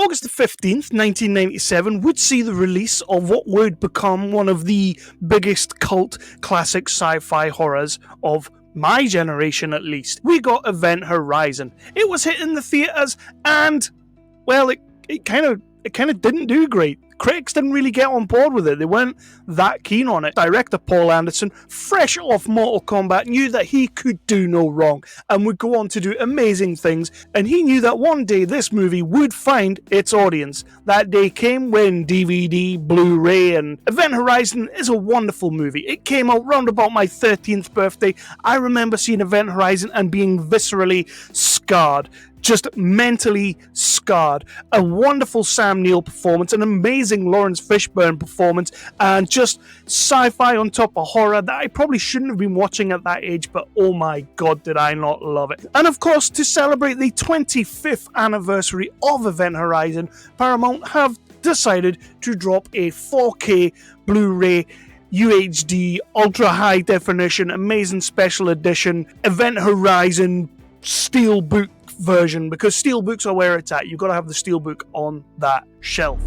August the 15th, 1997 would see the release of what would become one of the biggest cult classic sci-fi horrors of my generation, at least. We got Event Horizon. It was hitting the theaters, and well, it kind of didn't do great. Critics didn't really get on board with it. They weren't that keen on it. Director Paul Anderson, fresh off Mortal Kombat, knew that he could do no wrong and would go on to do amazing things, and he knew that one day this movie would find its audience. That day came when DVD, Blu-ray, and Event Horizon is a wonderful movie. It came out round about my 13th birthday. I remember seeing Event Horizon and being viscerally scarred. Just mentally scarred. A wonderful Sam Neill performance, an amazing Lawrence Fishburne performance, and just sci-fi on top of horror that I probably shouldn't have been watching at that age, but oh my god, did I not love it. And of course, to celebrate the 25th anniversary of Event Horizon, Paramount have decided to drop a 4K Blu-ray UHD Ultra High Definition Amazing Special Edition Event Horizon Steelbook version, because Steelbooks are where it's at. You've got to have the Steelbook on that shelf.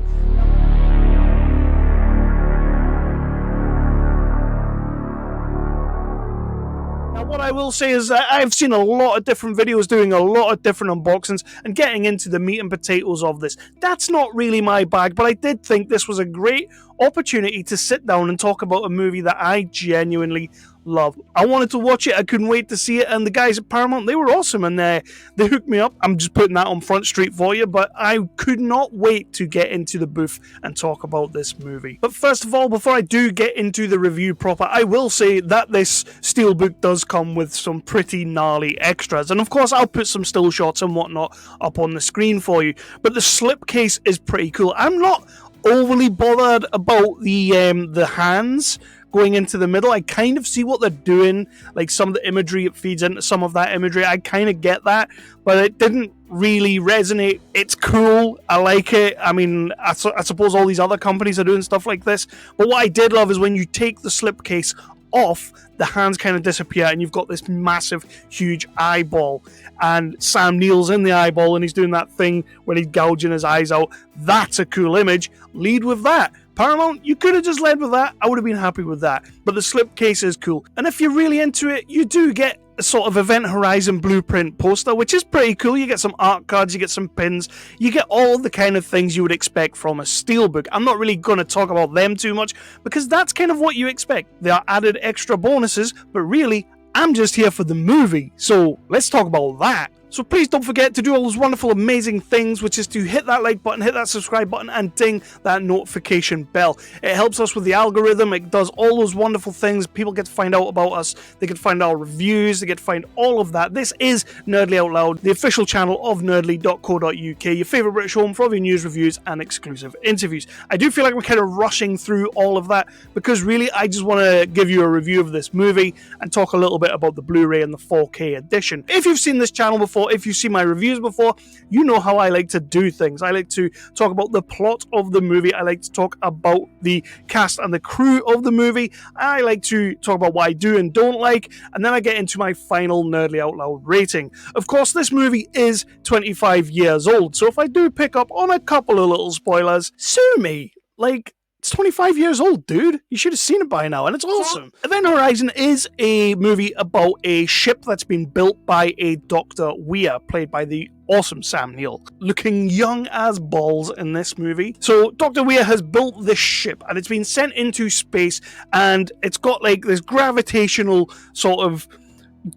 Now, what I will say is that I've seen a lot of different videos doing a lot of different unboxings and getting into the meat and potatoes of this. That's not really my bag, but I did think this was a great opportunity to sit down and talk about a movie that I genuinely love. I wanted to watch it. I couldn't wait to see it, and the guys at Paramount, they were awesome, and they hooked me up. I'm just putting that on Front Street for you, but I could not wait to get into the booth and talk about this movie. But first of all, before I do get into the review proper, I will say that this Steelbook does come with some pretty gnarly extras, and of course I'll put some still shots and whatnot up on the screen for you, but the slipcase is pretty cool. I'm not overly bothered about the hands going into the middle. I kind of see what they're doing, like some of the imagery, it feeds into some of that imagery. I kind of get that, but it didn't really resonate. It's cool, I like it. I mean, I suppose all these other companies are doing stuff like this, but what I did love is when you take the slipcase off, the hands kind of disappear and you've got this massive, huge eyeball, and Sam Neill's in the eyeball and he's doing that thing when he's gouging his eyes out. That's a cool image. Lead with that. Paramount, you could have just led with that. I would have been happy with that. But the slipcase is cool. And if you're really into it, you do get a sort of Event Horizon blueprint poster, which is pretty cool. You get some art cards, you get some pins, you get all the kind of things you would expect from a Steelbook. I'm not really going to talk about them too much, because that's kind of what you expect. They are added extra bonuses, but really, I'm just here for the movie. So let's talk about that. So please don't forget to do all those wonderful, amazing things, which is to hit that like button, hit that subscribe button, and ding that notification bell. It helps us with the algorithm. It does all those wonderful things. People get to find out about us. They get to find our reviews. They get to find all of that. This is Nerdly Out Loud, the official channel of nerdly.co.uk, your favourite British home for all your news, reviews, and exclusive interviews. I do feel like we're kind of rushing through all of that, because really I just want to give you a review of this movie and talk a little bit about the Blu-ray and the 4K edition. If you've seen this channel before, if you've seen my reviews before, you know how I like to do things. I like to talk about the plot of the movie. I like to talk about the cast and the crew of the movie. I like to talk about what I do and don't like, and then I get into my final Nerdly Out Loud rating. Of course, this movie is 25 years old, so if I do pick up on a couple of little spoilers, sue me. Like, it's 25 years old, dude. You should have seen it by now, and it's awesome. Event Horizon is a movie about a ship that's been built by a Dr. Weir, played by the awesome Sam Neill, looking young as balls in this movie. So Dr. Weir has built this ship, and it's been sent into space, and it's got like this gravitational sort of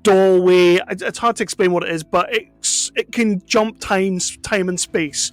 doorway. It's hard to explain what it is, but it can jump time and space,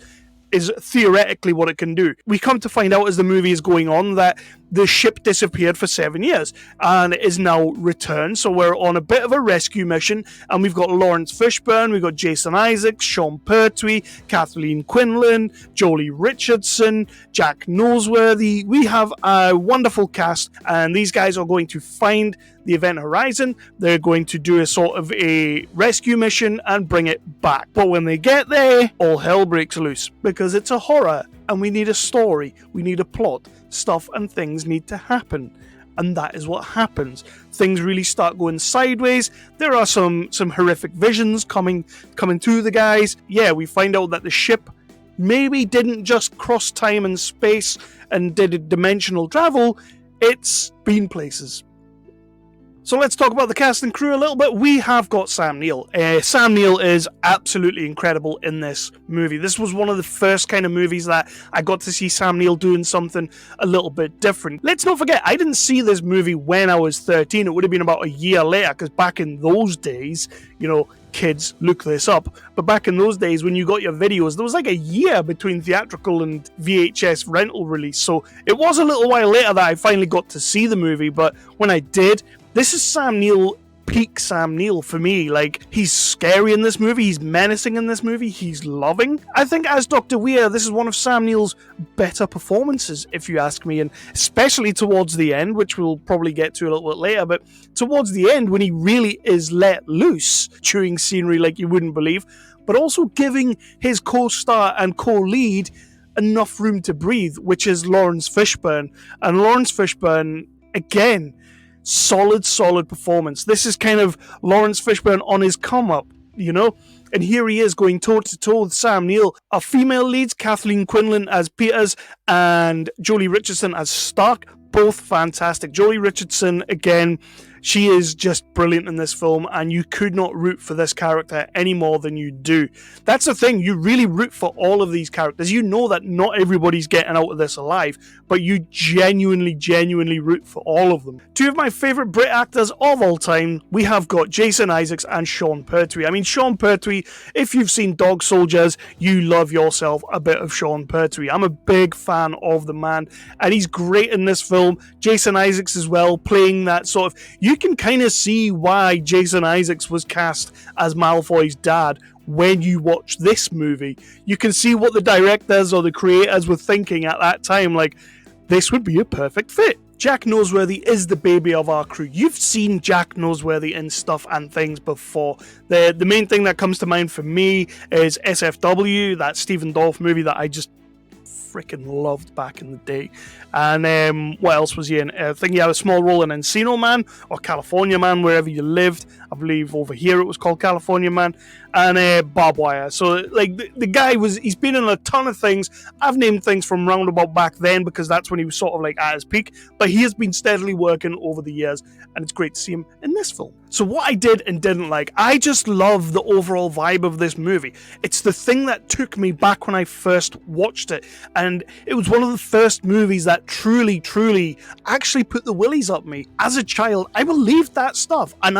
is theoretically what it can do. We come to find out as the movie is going on that the ship disappeared for 7 years and it is now returned. So we're on a bit of a rescue mission, and we've got Lawrence Fishburne, we've got Jason Isaacs, Sean Pertwee, Kathleen Quinlan, Jolie Richardson, Jack Noseworthy. We have a wonderful cast, and these guys are going to find the Event Horizon. They're going to do a sort of a rescue mission and bring it back. But when they get there, all hell breaks loose, because it's a horror and we need a story, we need a plot, stuff and things need to happen. And that is what happens. Things really start going sideways. There are some horrific visions coming to the guys. Yeah, we find out that the ship maybe didn't just cross time and space and did dimensional travel, it's been places. So let's talk about the cast and crew a little bit. We have got Sam Neill. Sam Neill is absolutely incredible in this movie. This was one of the first kind of movies that I got to see Sam Neill doing something a little bit different. Let's not forget, I didn't see this movie when I was 13. It would have been about a year later, because back in those days, you know, kids, look this up, but back in those days when you got your videos, there was like a year between theatrical and VHS rental release, so it was a little while later that I finally got to see the movie. But when I did, this is Sam Neill, peak Sam Neill for me. Like, he's scary in this movie, he's menacing in this movie, he's loving. I think as Dr. Weir, this is one of Sam Neill's better performances, if you ask me, and especially towards the end, which we'll probably get to a little bit later, but towards the end when he really is let loose, chewing scenery like you wouldn't believe, but also giving his co-star and co-lead enough room to breathe, which is Lawrence Fishburne. And Lawrence Fishburne, again, solid performance. This is kind of Lawrence Fishburne on his come up, you know? And here he is going toe-to-toe with Sam Neill. Our female leads, Kathleen Quinlan as Peters and Jolie Richardson as Stark, both fantastic. Jolie Richardson, again, she is just brilliant in this film, and you could not root for this character any more than you do. That's the thing, you really root for all of these characters. You know that not everybody's getting out of this alive, but you genuinely root for all of them. Two of my favourite Brit actors of all time, we have got Jason Isaacs and Sean Pertwee. I mean, Sean Pertwee, if you've seen Dog Soldiers, you love yourself a bit of Sean Pertwee. I'm a big fan of the man, and he's great in this film. Jason Isaacs as well, playing that sort of... You can kind of see why Jason Isaacs was cast as Malfoy's dad when you watch this movie. You can see what the directors or the creators were thinking at that time, like, this would be a perfect fit. Jack Noseworthy is the baby of our crew. You've seen Jack Noseworthy in stuff and things before. The main thing that comes to mind for me is SFW, that Stephen Dorff movie that I just freaking loved back in the day. And what else was he in? I think he had a small role in Encino Man or California Man, wherever you lived. I believe over here it was called California Man. And Barbed Wire. So like the guy he's been in a ton of things. I've named things from roundabout back then because that's when he was sort of like at his peak, but he has been steadily working over the years, and it's great to see him in this film. So what I did and didn't like, I just love the overall vibe of this movie. It's the thing that took me back when I first watched it, and it was one of the first movies that truly actually put the willies up me. As a child, I believed that stuff, and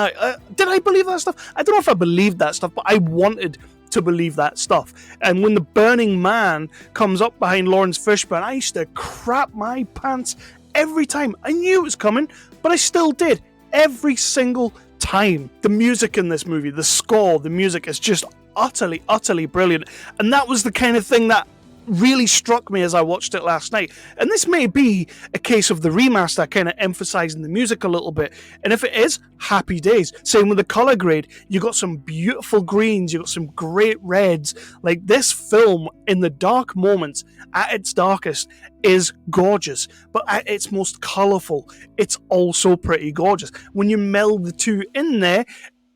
did I believe that stuff? I don't know if I believed that stuff, but I wanted to believe that stuff. And when the Burning Man comes up behind Lawrence Fishburne, I used to crap my pants every time. I knew it was coming, but I still did. Every single time. The music in this movie, the score, the music is just utterly brilliant. And that was the kind of thing that really struck me as I watched it last night. And this may be a case of the remaster kind of emphasizing the music a little bit. And if it is, happy days. Same with the color grade. You got some beautiful greens, you got some great reds. Like, this film in the dark moments, at its darkest, is gorgeous. But at its most colorful, it's also pretty gorgeous. When you meld the two in there,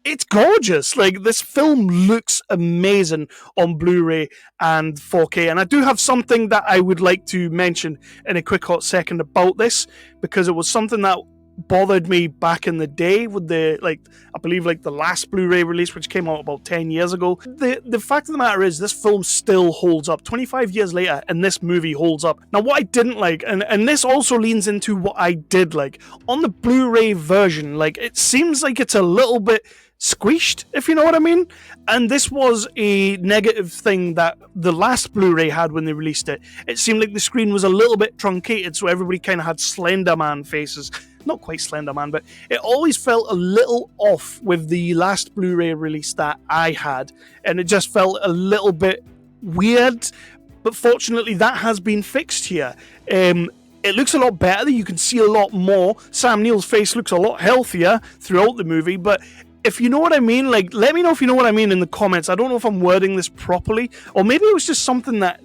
it's gorgeous. Like, this film looks amazing on Blu-ray and 4K. And I do have something that I would like to mention in a quick hot second about this, because it was something that bothered me back in the day with the, I believe the last Blu-ray release, which came out about 10 years ago. The fact of the matter is, this film still holds up 25 years later, and this movie holds up. Now, what I didn't like, and this also leans into what I did like, on the Blu-ray version, it seems like it's a little bit squished, if you know what I mean. And this was a negative thing that the last Blu-ray had when they released it. It seemed like the screen was a little bit truncated, so everybody kind of had Slender Man faces. Not quite Slender Man, but it always felt a little off with the last Blu-ray release that I had, and it just felt a little bit weird. But fortunately, that has been fixed here. It looks a lot better. You can see a lot more. Sam Neill's face looks a lot healthier throughout the movie, but if you know what I mean, let me know if you know what I mean in the comments. I don't know if I'm wording this properly, or maybe it was just something that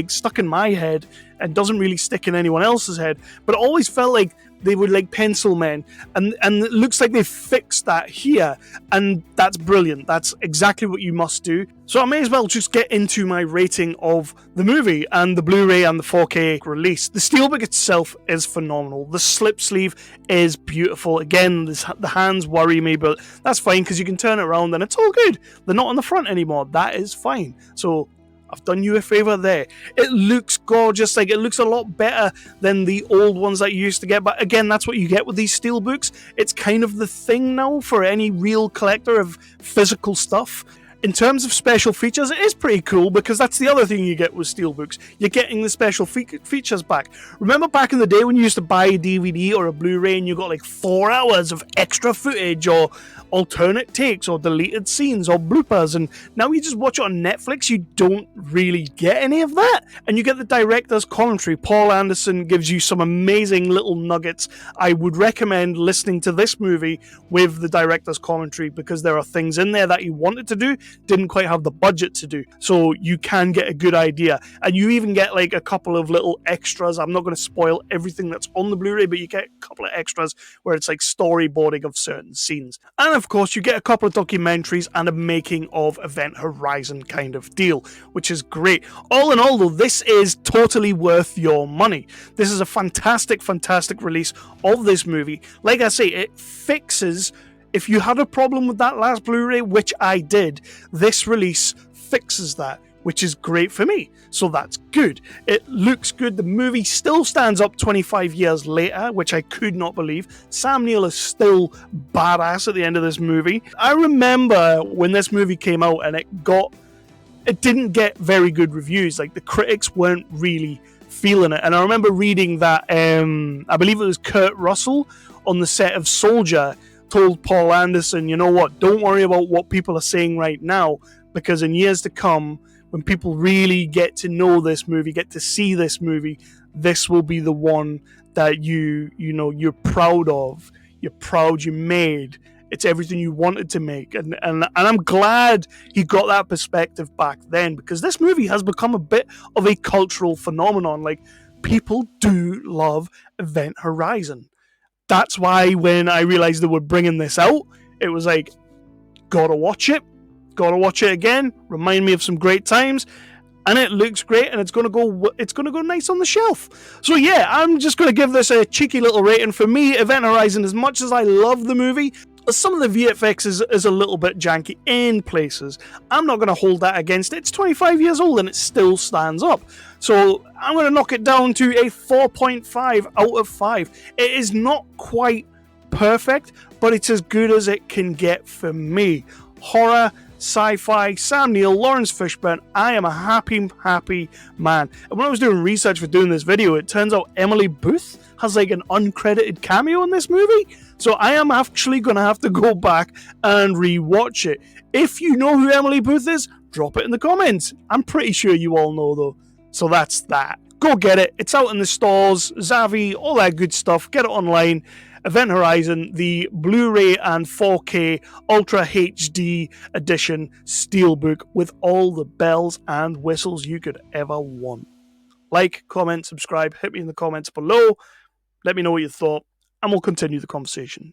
stuck in my head and doesn't really stick in anyone else's head, but it always felt like they were like pencil men, and it looks like they fixed that here, and that's brilliant. That's exactly what you must do. So I may as well just get into my rating of the movie and the Blu-ray and the 4K release. The Steelbook itself is phenomenal. The slip sleeve is beautiful. Again, the hands worry me, but that's fine because you can turn it around and it's all good. They're not on the front anymore. That is fine. So I've done you a favour there. It looks gorgeous. Like, it looks a lot better than the old ones that you used to get. But again, that's what you get with these Steelbooks. It's kind of the thing now for any real collector of physical stuff. In terms of special features, it is pretty cool because that's the other thing you get with Steelbooks. You're getting the special features back. Remember back in the day when you used to buy a DVD or a Blu-ray and you got like 4 hours of extra footage or alternate takes or deleted scenes or bloopers, and now you just watch it on Netflix, you don't really get any of that. And you get the director's commentary. Paul Anderson gives you some amazing little nuggets. I would recommend listening to this movie with the director's commentary because there are things in there that he wanted to do, didn't quite have the budget to do, so you can get a good idea. And you even get like a couple of little extras. I'm not going to spoil everything that's on the Blu-ray, but you get a couple of extras where it's like storyboarding of certain scenes. And of course, you get a couple of documentaries and a making of Event Horizon kind of deal, which is great. All in all, though, this is totally worth your money. This is a fantastic, fantastic release of this movie. Like I say, it fixes... If you had a problem with that last Blu-ray, which I did, this release fixes that, which is great for me. So that's good. It looks good. The movie still stands up 25 years later, which I could not believe. Sam Neill is still badass at the end of this movie. I remember when this movie came out and it didn't get very good reviews. Like, the critics weren't really feeling it. And I remember reading that, I believe it was Kurt Russell on the set of Soldier told Paul Anderson, you know what, don't worry about what people are saying right now, because in years to come, when people really get to know this movie, get to see this movie, this will be the one that you're proud of. You're proud you made. It's everything you wanted to make. And I'm glad he got that perspective back then, because this movie has become a bit of a cultural phenomenon. Like, people do love Event Horizon. That's why when I realized they were bringing this out, it was like, gotta watch it again, remind me of some great times, and it looks great, and it's gonna go nice on the shelf. So yeah, I'm just gonna give this a cheeky little rating. For me, Event Horizon, as much as I love the movie, some of the VFX is a little bit janky in places. I'm not going to hold that against it. It's 25 years old and it still stands up. So I'm going to knock it down to a 4.5 out of 5. It is not quite perfect, but it's as good as it can get for me. Horror, sci-fi, Sam Neill, Lawrence Fishburne. I am a happy, happy man. And when I was doing research for doing this video, it turns out Emily Booth has like an uncredited cameo in this movie. So I am actually going to have to go back and rewatch it. If you know who Emily Booth is, drop it in the comments. I'm pretty sure you all know though. So that's that. Go get it. It's out in the stores, Zavvi, all that good stuff. Get it online. Event Horizon, the Blu-ray and 4K Ultra HD Edition Steelbook with all the bells and whistles you could ever want. Like, comment, subscribe, hit me in the comments below. Let me know what you thought, and we'll continue the conversation.